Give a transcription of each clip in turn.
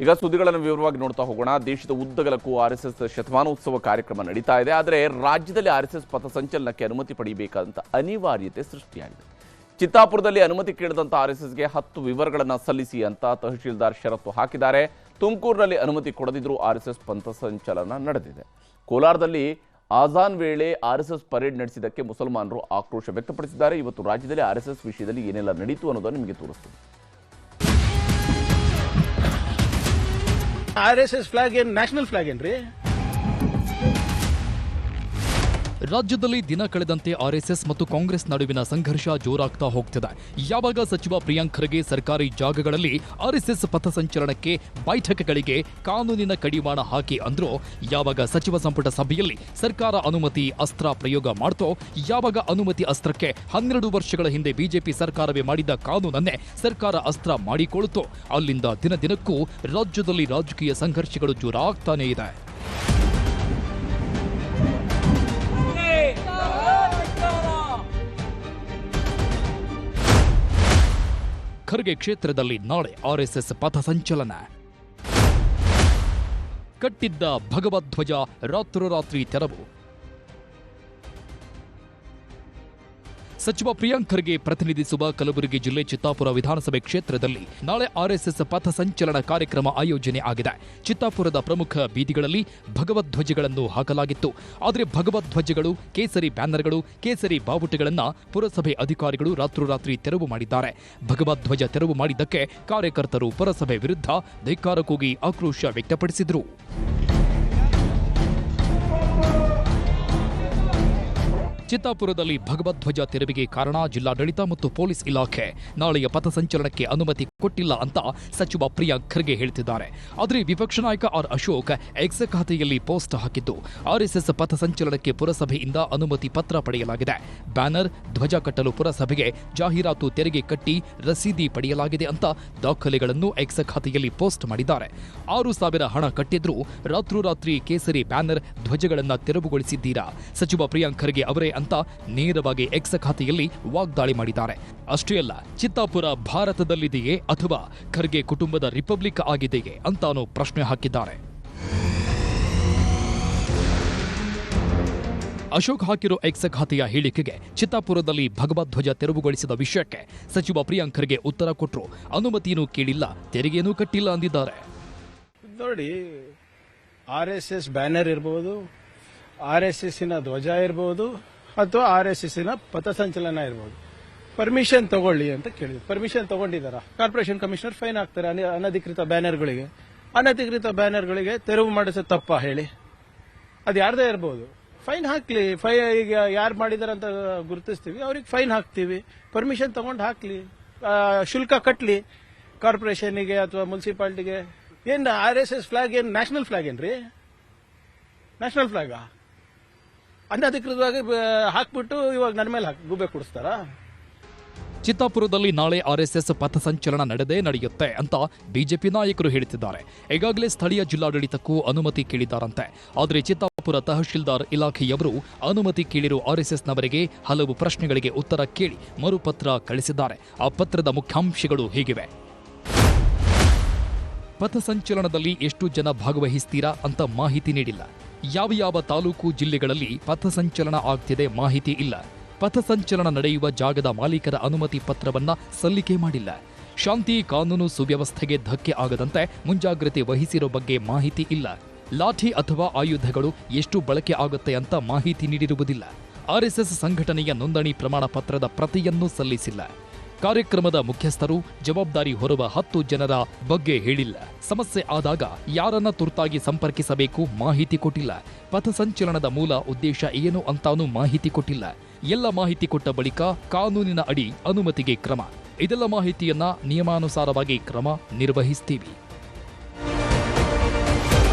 ಈಗ ಸುದ್ದಿಗಳನ್ನು ವಿವರವಾಗಿ ನೋಡ್ತಾ ಹೋಗೋಣ. ದೇಶದ ಉದ್ದಗಲಕ್ಕೂ ಆರ್ಎಸ್ಎಸ್ ಶತಮಾನೋತ್ಸವ ಕಾರ್ಯಕ್ರಮ ನಡೀತಾ ಇದೆ. ಆದರೆ ರಾಜ್ಯದಲ್ಲಿ ಆರ್ಎಸ್ಎಸ್ ಪಥಸಂಚಲನಕ್ಕೆ ಅನುಮತಿ ಪಡೆಯಬೇಕಾದಂಥ ಅನಿವಾರ್ಯತೆ ಸೃಷ್ಟಿಯಾಗಿದೆ. ಚಿತ್ತಾಪುರದಲ್ಲಿ ಅನುಮತಿ ಕೇಳಿದಂಥ ಆರ್ಎಸ್ಎಸ್ಗೆ 10 ವಿವರಗಳನ್ನು ಸಲ್ಲಿಸಿ ಅಂತ ತಹಶೀಲ್ದಾರ್ ಷರತ್ತು ಹಾಕಿದ್ದಾರೆ. ತುಮಕೂರಿನಲ್ಲಿ ಅನುಮತಿ ಕೊಡದಿದ್ರೂ ಆರ್ಎಸ್ಎಸ್ ಪಥಸಂಚಲನ ನಡೆದಿದೆ. ಕೋಲಾರದಲ್ಲಿ ಆಜಾನ್ ವೇಳೆ ಆರ್ಎಸ್ಎಸ್ ಪರೇಡ್ ನಡೆಸಿದ್ದಕ್ಕೆ ಮುಸಲ್ಮಾನರು ಆಕ್ರೋಶ ವ್ಯಕ್ತಪಡಿಸಿದ್ದಾರೆ. ಇವತ್ತು ರಾಜ್ಯದಲ್ಲಿ ಆರ್ಎಸ್ಎಸ್ ವಿಷಯದಲ್ಲಿ ಏನೆಲ್ಲ ನಡೀತು ಅನ್ನೋದನ್ನು ನಿಮಗೆ ತೋರಿಸ್ತೀವಿ. ಆರ್ಎಸ್ಎಸ್ ಫ್ಲಾಗ್ ಏನ್ ನ್ಯಾಷನಲ್ ಫ್ಲಾಗ್ ಏನ್ರಿ? ರಾಜ್ಯದಲ್ಲಿ ದಿನ ಕಳೆದಂತೆ ಆರ್ಎಸ್ಎಸ್ ಮತ್ತು ಕಾಂಗ್ರೆಸ್ ನಡುವಿನ ಸಂಘರ್ಷ ಜೋರಾಗ್ತಾ ಹೋಗ್ತಿದೆ. ಯಾವಾಗ ಸಚಿವ ಪ್ರಿಯಾಂಕ್ ಖರ್ಗೆ ಸರ್ಕಾರಿ ಜಾಗಗಳಲ್ಲಿ ಆರ್ಎಸ್ಎಸ್ ಪಥಸಂಚಲನಕ್ಕೆ ಬೈಠಕ್ಗಳಿಗೆ ಕಾನೂನಿನ ಕಡಿವಾಣ ಹಾಕಿ ಅಂದ್ರೋ, ಯಾವಾಗ ಸಚಿವ ಸಂಪುಟ ಸಭೆಯಲ್ಲಿ ಸರ್ಕಾರ ಅನುಮತಿ ಅಸ್ತ್ರ ಪ್ರಯೋಗ ಮಾಡ್ತೋ, ಯಾವಾಗ ಅನುಮತಿ ಅಸ್ತ್ರಕ್ಕೆ 12 ವರ್ಷಗಳ ಹಿಂದೆ ಬಿಜೆಪಿ ಸರ್ಕಾರವೇ ಮಾಡಿದ್ದ ಕಾನೂನನ್ನೇ ಸರ್ಕಾರ ಅಸ್ತ್ರ ಮಾಡಿಕೊಳ್ಳುತ್ತೋ, ಅಲ್ಲಿಂದ ದಿನ ದಿನಕ್ಕೂ ರಾಜ್ಯದಲ್ಲಿ ರಾಜಕೀಯ ಸಂಘರ್ಷಗಳು ಜೋರಾಗ್ತಾನೇ ಇದೆ. ಖರ್ಗೆ ಕ್ಷೇತ್ರದಲ್ಲಿ ನಾಳೆ ಆರ್ಎಸ್ಎಸ್ ಪಥಸಂಚಲನ. ಕಟ್ಟಿದ್ದ ಭಗವಧ್ವಜ ರಾತ್ರೋರಾತ್ರಿ ತೆರವು. ಸಚಿವ ಪ್ರಿಯಾಂಕ್ ಖರ್ಗೆ ಪ್ರತಿನಿಧಿಸುವ ಕಲಬುರಗಿ ಜಿಲ್ಲೆ ಚಿತ್ತಾಪುರ ವಿಧಾನಸಭೆ ಕ್ಷೇತ್ರದಲ್ಲಿ ನಾಳೆ ಆರ್ಎಸ್ಎಸ್ ಪಥಸಂಚಲನ ಕಾರ್ಯಕ್ರಮ ಆಯೋಜನೆ ಆಗಿದೆ. ಚಿತ್ತಾಪುರದ ಪ್ರಮುಖ ಬೀದಿಗಳಲ್ಲಿ ಭಗವಧ್ವಜಗಳನ್ನು ಹಾಕಲಾಗಿತ್ತು. ಆದರೆ ಭಗವಧ್ವಜಗಳು, ಕೇಸರಿ ಬ್ಯಾನರ್ಗಳು, ಕೇಸರಿ ಬಾವುಟಗಳನ್ನು ಪುರಸಭೆ ಅಧಿಕಾರಿಗಳು ರಾತ್ರೋರಾತ್ರಿ ತೆರವು ಮಾಡಿದ್ದಾರೆ. ಭಗವಧ್ವಜ ತೆರವು ಮಾಡಿದ್ದಕ್ಕೆ ಕಾರ್ಯಕರ್ತರು ಪುರಸಭೆ ವಿರುದ್ಧ ಧಿಕ್ಕಾರ ಕೂಗಿ ಆಕ್ರೋಶ ವ್ಯಕ್ತಪಡಿಸಿದರು. ಚಿತ್ತಾಪುರದಲ್ಲಿ ಭಗವಧ್ವಜ ತೆರವಿಗೆ ಕಾರಣ ಜಿಲ್ಲಾಡಳಿತ ಮತ್ತು ಪೊಲೀಸ್ ಇಲಾಖೆ ನಾಳೆಯ ಪಥಸಂಚಲನಕ್ಕೆ ಅನುಮತಿ ಕೊಟ್ಟಿಲ್ಲ ಅಂತ ಸಚಿವ ಪ್ರಿಯಾಂಕ್ ಖರ್ಗೆ ಹೇಳ್ತಿದ್ದಾರೆ. ಆದರೆ ವಿಪಕ್ಷ ನಾಯಕ ಆರ್ ಅಶೋಕ್ ಎಕ್ಸ್ ಖಾತೆಯಲ್ಲಿ ಪೋಸ್ಟ್ ಹಾಕಿದ್ದು, ಆರ್ಎಸ್ಎಸ್ ಪಥಸಂಚಲನಕ್ಕೆ ಪುರಸಭೆಯಿಂದ ಅನುಮತಿ ಪತ್ರ ಪಡೆಯಲಾಗಿದೆ. ಬ್ಯಾನರ್, ಧ್ವಜ ಕಟ್ಟಲು ಪುರಸಭೆಗೆ ಜಾಹೀರಾತು ತೆರಿಗೆ ಕಟ್ಟಿ ರಸೀದಿ ಪಡೆಯಲಾಗಿದೆ ಅಂತ ದಾಖಲೆಗಳನ್ನು ಎಕ್ಸ್ ಖಾತೆಯಲ್ಲಿ ಪೋಸ್ಟ್ ಮಾಡಿದ್ದಾರೆ. 6,000 ಹಣ ಕಟ್ಟಿದ್ರೂ ರಾತ್ರೋರಾತ್ರಿ ಕೇಸರಿ ಬ್ಯಾನರ್, ಧ್ವಜಗಳನ್ನು ತೆರವುಗೊಳಿಸಿದ್ದೀರಾ ಸಚಿವ ಪ್ರಿಯಾಂಕ್ ಖರ್ಗೆ ಅವರೇ ಅಂತ ನೇರವಾಗಿ ಎಕ್ಸ್ ಖಾತೆಯಲ್ಲಿ ವಾಗ್ದಾಳಿ ಮಾಡಿದ್ದಾರೆ. ಅಷ್ಟೇ ಅಲ್ಲ, ಚಿತ್ತಾಪುರ ಭಾರತದಲ್ಲಿದೆಯೇ ಅಥವಾ ಖರ್ಗೆ ಕುಟುಂಬದ ರಿಪಬ್ಲಿಕ್ ಆಗಿದೆಯೇ ಅಂತಾನೂ ಪ್ರಶ್ನೆ ಹಾಕಿದ್ದಾರೆ. ಅಶೋಕ್ ಹಾಕಿರೋ ಎಕ್ಸ್ ಖಾತೆಯ ಹೇಳಿಕೆಗೆ ಚಿತ್ತಾಪುರದಲ್ಲಿ ಭಗವಧ್ವಜ ತೆರವುಗೊಳಿಸಿದ ವಿಷಯಕ್ಕೆ ಸಚಿವ ಪ್ರಿಯಾಂಕ್ ಖರ್ಗೆ ಉತ್ತರ ಕೊಟ್ಟರು. ಅನುಮತಿಯೂ ಕೇಳಿಲ್ಲ, ತೆರಿಗೆಯೂ ಕಟ್ಟಿಲ್ಲ ಅಂದಿದ್ದಾರೆ. ನೋಡಿ, ಆರ್ಎಸ್ಎಸ್ ಬ್ಯಾನರ್ ಇರಬಹುದು, ಆರ್ಎಸ್ಎಸ್ಸಿನ ಧ್ವಜ ಇರಬಹುದು, ಅಥವಾ ಆರ್ಎಸ್ಎಸ್ಸಿನ ಪಥಸಂಚಲನ ಇರಬಹುದು. ಪರ್ಮಿಷನ್ ತಗೊಳ್ಳಿ ಅಂತ ಕೇಳಿದ್ರು. ಪರ್ಮಿಷನ್ ತಗೊಂಡಿದ್ದಾರ? ಕಾರ್ಪೊರೇಷನ್ ಕಮಿಷನರ್ ಫೈನ್ ಹಾಕ್ತಾರೆ ಅನಧಿಕೃತ ಬ್ಯಾನರ್ಗಳಿಗೆ. ಅನಧಿಕೃತ ಬ್ಯಾನರ್ಗಳಿಗೆ ತೆರವು ಮಾಡಿಸೋ ತಪ್ಪ ಹೇಳಿ? ಅದು ಯಾರ್ದೇ ಇರಬಹುದು, ಫೈನ್ ಹಾಕ್ಲಿ. ಈಗ ಯಾರು ಮಾಡಿದಾರೆ ಅಂತ ಗುರುತಿಸ್ತೀವಿ, ಅವ್ರಿಗೆ ಫೈನ್ ಹಾಕ್ತೀವಿ. ಪರ್ಮಿಷನ್ ತಗೊಂಡು ಹಾಕ್ಲಿ, ಶುಲ್ಕ ಕಟ್ಲಿ ಕಾರ್ಪೊರೇಷನ್ಗೆ ಅಥವಾ ಮುನ್ಸಿಪಾಲಿಟಿಗೆ. ಏನ್ ಆರ್ಎಸ್ಎಸ್ ಫ್ಲಾಗ್ ಏನ್ ನ್ಯಾಷನಲ್ ಫ್ಲಾಗ್ ಏನ್ರಿ? ನ್ಯಾಷನಲ್ ಫ್ಲಾಗ್ ಅನಧಿಕೃತವಾಗಿ ಹಾಕ್ಬಿಟ್ಟು ಇವಾಗ ನನ್ನ ಮೇಲೆ ಗುಬ್ಬೆ ಕುಡಿಸ್ತಾರಾ? ಚಿತ್ತಾಪುರದಲ್ಲಿ ನಾಳೆ ಆರ್ಎಸ್ಎಸ್ ಪಥಸಂಚಲನ ನಡೆಯುತ್ತೆ ಅಂತ ಬಿಜೆಪಿ ನಾಯಕರು ಹೇಳುತ್ತಿದ್ದಾರೆ. ಈಗಾಗಲೇ ಸ್ಥಳೀಯ ಜಿಲ್ಲಾಡಳಿತಕ್ಕೂ ಅನುಮತಿ ಕೇಳಿದ್ದಾರಂತೆ. ಆದರೆ ಚಿತ್ತಾಪುರ ತಹಶೀಲ್ದಾರ್ ಇಲಾಖೆಯವರು ಅನುಮತಿ ಕೇಳಿರುವ ಆರ್ಎಸ್ಎಸ್ನವರಿಗೆ ಹಲವು ಪ್ರಶ್ನೆಗಳಿಗೆ ಉತ್ತರ ಕೇಳಿ ಮರುಪತ್ರ ಕಳಿಸಿದ್ದಾರೆ. ಆ ಪತ್ರದ ಮುಖ್ಯಾಂಶಗಳು ಹೀಗಿವೆ. ಪಥಸಂಚಲನದಲ್ಲಿ ಎಷ್ಟು ಜನ ಭಾಗವಹಿಸ್ತೀರಾ ಅಂತ ಮಾಹಿತಿ ನೀಡಿಲ್ಲ. ಯಾವ ತಾಲೂಕು ಜಿಲ್ಲೆಗಳಲ್ಲಿ ಪಥಸಂಚಲನ ಆಗ್ತಿದೆ ಮಾಹಿತಿ ಇಲ್ಲ. ಪಥಸಂಚಲನ ನಡೆಯುವ ಜಾಗದ ಮಾಲೀಕರ ಅನುಮತಿ ಪತ್ರವನ್ನ ಸಲ್ಲಿಕೆ ಮಾಡಿಲ್ಲ. ಶಾಂತಿ ಕಾನೂನು ಸುವ್ಯವಸ್ಥೆಗೆ ಧಕ್ಕೆ ಆಗದಂತೆ ಮುಂಜಾಗ್ರತೆ ವಹಿಸಿರೋ ಬಗ್ಗೆ ಮಾಹಿತಿ ಇಲ್ಲ. ಲಾಠಿ ಅಥವಾ ಆಯುಧಗಳು ಎಷ್ಟು ಬಳಕೆ ಆಗುತ್ತೆ ಅಂತ ಮಾಹಿತಿ ನೀಡಿರುವುದಿಲ್ಲ. ಆರ್ಎಸ್ಎಸ್ ಸಂಘಟನೆಯ ನೋಂದಣಿ ಪ್ರಮಾಣ ಪತ್ರದ ಪ್ರತಿಯನ್ನೂ ಸಲ್ಲಿಸಿಲ್ಲ. ಕಾರ್ಯಕ್ರಮದ ಮುಖ್ಯಸ್ಥರು ಜವಾಬ್ದಾರಿ ಹೊರುವ 10 ಜನರ ಬಗ್ಗೆ ಹೇಳಿಲ್ಲ. ಸಮಸ್ಯೆ ಆದಾಗ ಯಾರನ್ನ ತುರ್ತಾಗಿ ಸಂಪರ್ಕಿಸಬೇಕು ಮಾಹಿತಿ ಕೊಟ್ಟಿಲ್ಲ. ಪಥಸಂಚಲನದ ಮೂಲ ಉದ್ದೇಶ ಏನು ಅಂತಾನೂ ಮಾಹಿತಿ ಕೊಟ್ಟಿಲ್ಲ. ಎಲ್ಲ ಮಾಹಿತಿ ಕೊಟ್ಟ ಬಳಿಕ ಕಾನೂನಿನ ಅಡಿ ಅನುಮತಿಗೆ ಕ್ರಮ. ಇದೆಲ್ಲ ಮಾಹಿತಿಯನ್ನ ನಿಯಮಾನುಸಾರವಾಗಿ ಕ್ರಮ ನಿರ್ವಹಿಸ್ತೀವಿ.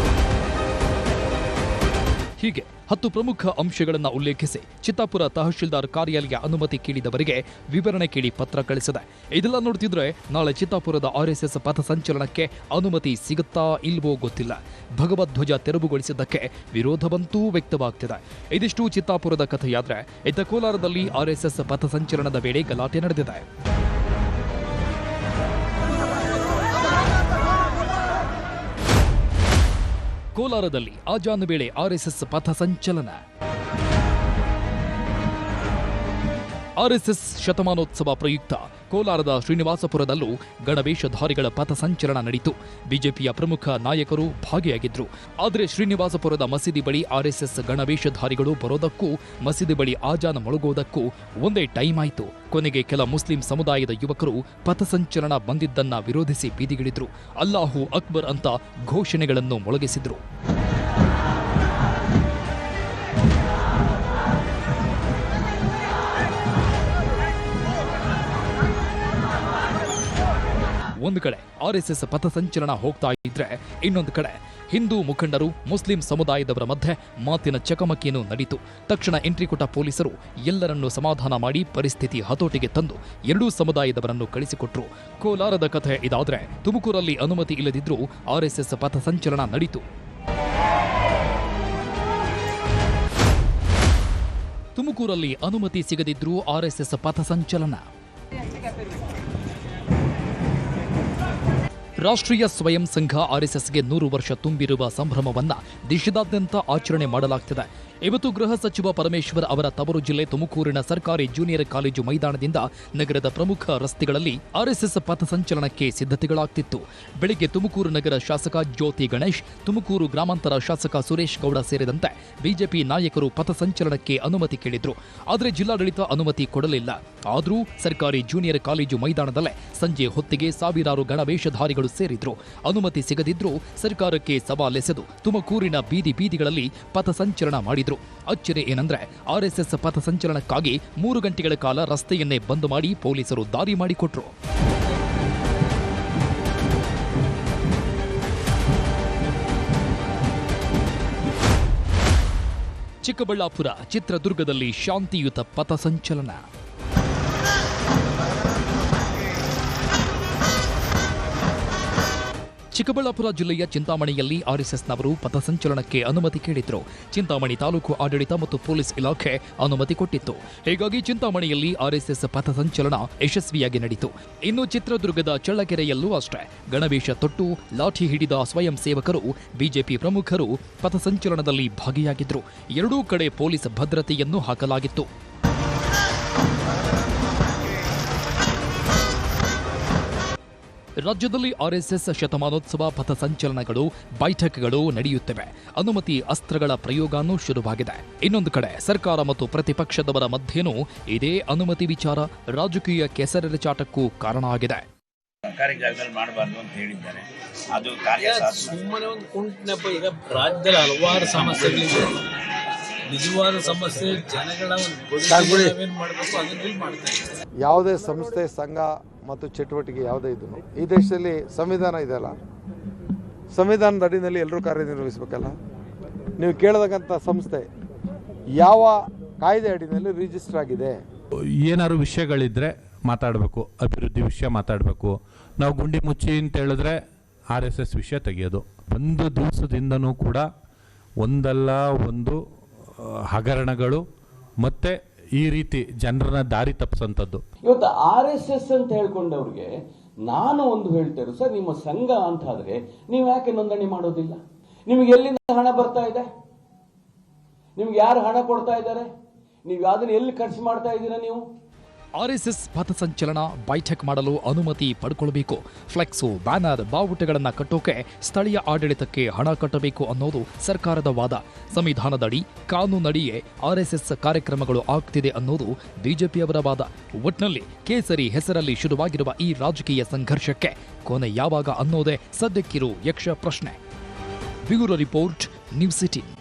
ಹೀಗೆ 10 ಪ್ರಮುಖ ಅಂಶಗಳನ್ನು ಉಲ್ಲೇಖಿಸಿ ಚಿತ್ತಾಪುರ ತಹಶೀಲ್ದಾರ್ ಕಾರ್ಯಾಲಯ ಅನುಮತಿ ಕೇಳಿದವರಿಗೆ ವಿವರಣೆ ಕೇಳಿ ಪತ್ರ ಕಳಿಸಿದೆ. ಇದೆಲ್ಲ ನೋಡ್ತಿದ್ರೆ ನಾಳೆ ಚಿತ್ತಾಪುರದ ಆರ್ಎಸ್ಎಸ್ ಪಥಸಂಚಲನಕ್ಕೆ ಅನುಮತಿ ಸಿಗುತ್ತಾ ಇಲ್ವೋ ಗೊತ್ತಿಲ್ಲ. ಭಗವಧ್ವಜ ತೆರವುಗೊಳಿಸಿದ್ದಕ್ಕೆ ವಿರೋಧವಂತೂ ವ್ಯಕ್ತವಾಗ್ತಿದೆ. ಇದಿಷ್ಟು ಚಿತ್ತಾಪುರದ ಕಥೆಯಾದ್ರೆ, ಇತ್ತ ಕೋಲಾರದಲ್ಲಿ ಆರ್ಎಸ್ಎಸ್ ಪಥಸಂಚಲನದ ವೇಳೆ ಗಲಾಟೆ ನಡೆದಿದೆ. ಕೋಲಾರದಲ್ಲಿ ಆಜಾನ್ ವೇಳೆ ಆರ್ಎಸ್ಎಸ್ ಪಥಸಂಚಲನ. ಆರ್ಎಸ್ಎಸ್ ಶತಮಾನೋತ್ಸವ ಪ್ರಯುಕ್ತ ಕೋಲಾರದ ಶ್ರೀನಿವಾಸಪುರದಲ್ಲೂ ಗಣವೇಷಧಾರಿಗಳ ಪಥಸಂಚಲನ ನಡೆಯಿತು. ಬಿಜೆಪಿಯ ಪ್ರಮುಖ ನಾಯಕರು ಭಾಗಿಯಾಗಿದ್ರು. ಆದರೆ ಶ್ರೀನಿವಾಸಪುರದ ಮಸೀದಿ ಬಳಿ ಆರ್ಎಸ್ಎಸ್ ಗಣವೇಷಧಾರಿಗಳು ಬರೋದಕ್ಕೂ ಮಸೀದಿ ಬಳಿ ಆಜಾನ್ ಮೊಳಗೋದಕ್ಕೂ ಒಂದೇ ಟೈಮ್ ಆಯಿತು. ಕೊನೆಗೆ ಕೆಲ ಮುಸ್ಲಿಂ ಸಮುದಾಯದ ಯುವಕರು ಪಥಸಂಚಲನ ಬಂದಿದ್ದನ್ನ ವಿರೋಧಿಸಿ ಬೀದಿಗಿಳಿದ್ರು. ಅಲ್ಲಾಹು ಅಕ್ಬರ್ ಅಂತ ಘೋಷಣೆಗಳನ್ನು ಮೊಳಗಿಸಿದ್ರು. ಒಂದು ಕಡೆ ಆರ್ಎಸ್ಎಸ್ ಪಥಸಂಚಲನ ಹೋಗ್ತಾ ಇದ್ರೆ, ಇನ್ನೊಂದು ಕಡೆ ಹಿಂದೂ ಮುಖಂಡರು ಮುಸ್ಲಿಂ ಸಮುದಾಯದವರ ಮಧ್ಯೆ ಮಾತಿನ ಚಕಮಕಿಯನ್ನು ನಡೆಯಿತು. ತಕ್ಷಣ ಎಂಟ್ರಿ ಕೊಟ್ಟ ಪೊಲೀಸರು ಎಲ್ಲರನ್ನೂ ಸಮಾಧಾನ ಮಾಡಿ ಪರಿಸ್ಥಿತಿ ಹತೋಟಿಗೆ ತಂದು ಎರಡೂ ಸಮುದಾಯದವರನ್ನು ಕಳಿಸಿಕೊಟ್ರು. ಕೋಲಾರದ ಕಥೆ ಇದಾದ್ರೆ, ತುಮಕೂರಲ್ಲಿ ಅನುಮತಿ ಇಲ್ಲದಿದ್ರೂ ಆರ್ಎಸ್ಎಸ್ ಪಥಸಂಚಲನ ನಡೆಯಿತು. ತುಮಕೂರಲ್ಲಿ ಅನುಮತಿ ಸಿಗದಿದ್ರೂ ಆರ್ಎಸ್ಎಸ್ ಪಥಸಂಚಲನ. ರಾಷ್ಟ್ರೀಯ ಸ್ವಯಂ ಸಂಘ ಆರ್ಎಸ್ಎಸ್ಗೆ 100 ವರ್ಷ ತುಂಬಿರುವ ಸಂಭ್ರಮವನ್ನ ದೇಶದಾದ್ಯಂತ ಆಚರಣೆ ಮಾಡಲಾಗ್ತಿದೆ. ಇವತ್ತು ಗೃಹ ಸಚಿವ ಪರಮೇಶ್ವರ್ ಅವರ ತವರು ಜಿಲ್ಲೆ ತುಮಕೂರಿನ ಸರ್ಕಾರಿ ಜೂನಿಯರ್ ಕಾಲೇಜು ಮೈದಾನದಿಂದ ನಗರದ ಪ್ರಮುಖ ರಸ್ತೆಗಳಲ್ಲಿ ಆರ್ಎಸ್ಎಸ್ ಪಥಸಂಚಲನಕ್ಕೆ ಸಿದ್ಧತೆಗಳಾಗ್ತಿತ್ತು. ಬೆಳಿಗ್ಗೆ ತುಮಕೂರು ನಗರ ಶಾಸಕ ಜ್ಯೋತಿ ಗಣೇಶ್, ತುಮಕೂರು ಗ್ರಾಮಾಂತರ ಶಾಸಕ ಸುರೇಶ್ ಗೌಡ ಸೇರಿದಂತೆ ಬಿಜೆಪಿ ನಾಯಕರು ಪಥಸಂಚಲನಕ್ಕೆ ಅನುಮತಿ ಕೇಳಿದ್ರು. ಆದರೆ ಜಿಲ್ಲಾಡಳಿತ ಅನುಮತಿ ಕೊಡಲಿಲ್ಲ. ಆದರೂ ಸರ್ಕಾರಿ ಜೂನಿಯರ್ ಕಾಲೇಜು ಮೈದಾನದಲ್ಲೇ ಸಂಜೆ ಹೊತ್ತಿಗೆ ಸಾವಿರಾರು ಗಣವೇಷಧಾರಿಗಳು ಸೇರಿದ್ರು. ಅನುಮತಿ ಸಿಗದಿದ್ರೂ ಸರ್ಕಾರಕ್ಕೆ ಸವಾಲೆಸೆದು ತುಮಕೂರಿನ ಬೀದಿಗಳಲ್ಲಿ ಪಥಸಂಚಲನ ಮಾಡಿದ್ರು. ಅಚ್ಚರಿ ಏನಂದ್ರೆ, ಆರ್ಎಸ್ಎಸ್ ಪಥಸಂಚಲನಕ್ಕಾಗಿ 3 ಗಂಟೆಗಳ ಕಾಲ ರಸ್ತೆಯನ್ನೇ ಬಂದ್ ಮಾಡಿ ಪೊಲೀಸರು ದಾರಿ ಮಾಡಿಕೊಟ್ರು. ಚಿಕ್ಕಬಳ್ಳಾಪುರ, ಚಿತ್ರದುರ್ಗದಲ್ಲಿ ಶಾಂತಿಯುತ ಪಥಸಂಚಲನ. ಚಿಕ್ಕಬಳ್ಳಾಪುರ ಜಿಲ್ಲೆಯ ಚಿಂತಾಮಣಿಯಲ್ಲಿ ಆರ್ಎಸ್ಎಸ್ನವರು ಪಥಸಂಚಲನಕ್ಕೆ ಅನುಮತಿ ಕೇಳಿದ್ರು. ಚಿಂತಾಮಣಿ ತಾಲೂಕು ಆಡಳಿತ ಮತ್ತು ಪೊಲೀಸ್ ಇಲಾಖೆ ಅನುಮತಿ ಕೊಟ್ಟಿತ್ತು. ಹೀಗಾಗಿ ಚಿಂತಾಮಣಿಯಲ್ಲಿ ಆರ್ಎಸ್ಎಸ್ ಪಥಸಂಚಲನ ಯಶಸ್ವಿಯಾಗಿ ನಡೆಯಿತು. ಇನ್ನು ಚಿತ್ರದುರ್ಗದ ಚಳ್ಳಕೆರೆಯಲ್ಲೂ ಅಷ್ಟೇ ಗಣವೇಶ ತೊಟ್ಟು ಲಾಠಿ ಹಿಡಿದ ಸ್ವಯಂ ಸೇವಕರು, ಬಿಜೆಪಿ ಪ್ರಮುಖರು ಪಥಸಂಚಲನದಲ್ಲಿ ಭಾಗಿಯಾಗಿದ್ರು. ಎರಡೂ ಕಡೆ ಪೊಲೀಸ್ ಭದ್ರತೆಯನ್ನು ಹಾಕಲಾಗಿತ್ತು. ರಾಜ್ಯದಲ್ಲಿ ಆರ್ಎಸ್ಎಸ್ ಶತಮಾನೋತ್ಸವ ಪಥಸಂಚಲನಗಳು, ಬೈಠಕ್ಗಳು ನಡೆಯುತ್ತಿವೆ. ಅನುಮತಿ ಅಸ್ತ್ರಗಳ ಪ್ರಯೋಗನೂ ಶುರುವಾಗಿದೆ. ಇನ್ನೊಂದು ಕಡೆ ಸರ್ಕಾರ ಮತ್ತು ಪ್ರತಿಪಕ್ಷದವರ ಮಧ್ಯೆನೂ ಇದೇ ಅನುಮತಿ ವಿಚಾರ ರಾಜಕೀಯ ಕೆಸರೆರಚಾಟಕ್ಕೂ ಕಾರಣ ಆಗಿದೆ. ಸರ್ಕಾರಿ ಜಾಗದಲ್ಲಿ ಮಾಡಬಾರ್ದು ಅಂತ ಹೇಳಿದ್ದಾರೆ. ಅದು ಸುಮ್ಮನೆ ಒಂದು ಕುಂಟನೆಪ. ಈಗ ರಾಜ್ಯದಲ್ಲಿ ಹಲವಾರು ಸಮಸ್ಯೆಗಳಿದೆ. ನಿಜವಾದ ಸಮಸ್ಯೆ ಜನಗಳ ಏನ್ ಮಾಡಬೇಕು ಅದನ್ನ ಮಾಡ್ತಾರೆ. ಯಾವುದೇ ಸಂಸ್ಥೆ, ಸಂಘ ಮತ್ತು ಚಟುವಟಿಕೆ ಯಾವುದೇ ಇದ್ರು ಈ ದೇಶದಲ್ಲಿ ಸಂವಿಧಾನ ಇದೆಯಲ್ಲ, ಸಂವಿಧಾನದ ಅಡಿಯಲ್ಲಿ ಎಲ್ಲರೂ ಕಾರ್ಯನಿರ್ವಹಿಸಬೇಕಲ್ಲ. ನೀವು ಕೇಳತಕ್ಕಂಥ ಸಂಸ್ಥೆ ಯಾವ ಕಾಯ್ದೆ ಅಡಿಯಲ್ಲಿ ರಿಜಿಸ್ಟರ್ ಆಗಿದೆ? ಏನಾದ್ರು ವಿಷಯಗಳಿದ್ರೆ ಮಾತಾಡಬೇಕು, ಅಭಿವೃದ್ಧಿ ವಿಷಯ ಮಾತಾಡಬೇಕು. ನಾವು ಗುಂಡಿ ಮುಚ್ಚಿ ಅಂತ ಹೇಳಿದ್ರೆ RSS ವಿಷಯ ತೆಗೆಯೋದು. ಒಂದು ದಿವಸದಿಂದನೂ ಕೂಡ ಒಂದಲ್ಲ ಒಂದು ಹಗರಣಗಳು ಮತ್ತೆ ಈ ರೀತಿ ಜನರನ್ನ ದಾರಿ ತಪ್ಪಿಸಂಥದ್ದು. ಇವತ್ತು RSS ಅಂತ ಹೇಳ್ಕೊಂಡವ್ರಿಗೆ ನಾನು ಒಂದು ಹೇಳ್ತೇನೆ, ಸರ್ ನಿಮ್ಮ ಸಂಘ ಅಂತ ಆದ್ರೆ ನೀವು ಯಾಕೆ ನೋಂದಣಿ ಮಾಡೋದಿಲ್ಲ? ನಿಮ್ಗೆ ಎಲ್ಲಿಂದ ಹಣ ಬರ್ತಾ ಇದೆ? ನಿಮ್ಗೆ ಯಾರು ಹಣ ಕೊಡ್ತಾ ಇದ್ದಾರೆ? ನೀವು ಅದನ್ನ ಎಲ್ಲಿ ಖರ್ಚು ಮಾಡ್ತಾ ಇದ್ದೀರಾ? ನೀವು ಆರ್ಎಸ್ಎಸ್ ಪಥಸಂಚಲನ, ಬೈಠಕ್ ಮಾಡಲು ಅನುಮತಿ ಪಡ್ಕೊಳ್ಬೇಕು. ಫ್ಲೆಕ್ಸು, ಬ್ಯಾನರ್, ಬಾವುಟಗಳನ್ನು ಕಟ್ಟೋಕೆ ಸ್ಥಳೀಯ ಆಡಳಿತಕ್ಕೆ ಹಣ ಕಟ್ಟಬೇಕು ಅನ್ನೋದು ಸರ್ಕಾರದ ವಾದ. ಸಂವಿಧಾನದಡಿ, ಕಾನೂನಡಿಯೇ ಆರ್ಎಸ್ಎಸ್ ಕಾರ್ಯಕ್ರಮಗಳು ಆಗ್ತಿದೆ ಅನ್ನೋದು ಬಿಜೆಪಿಯವರ ವಾದ. ಒಟ್ನಲ್ಲಿ ಕೇಸರಿ ಹೆಸರಲ್ಲಿ ಶುರುವಾಗಿರುವ ಈ ರಾಜಕೀಯ ಸಂಘರ್ಷಕ್ಕೆ ಕೊನೆ ಯಾವಾಗ ಅನ್ನೋದೇ ಸದ್ಯಕ್ಕಿರೋ ಯಕ್ಷ ಪ್ರಶ್ನೆ. Bureau report, news 18.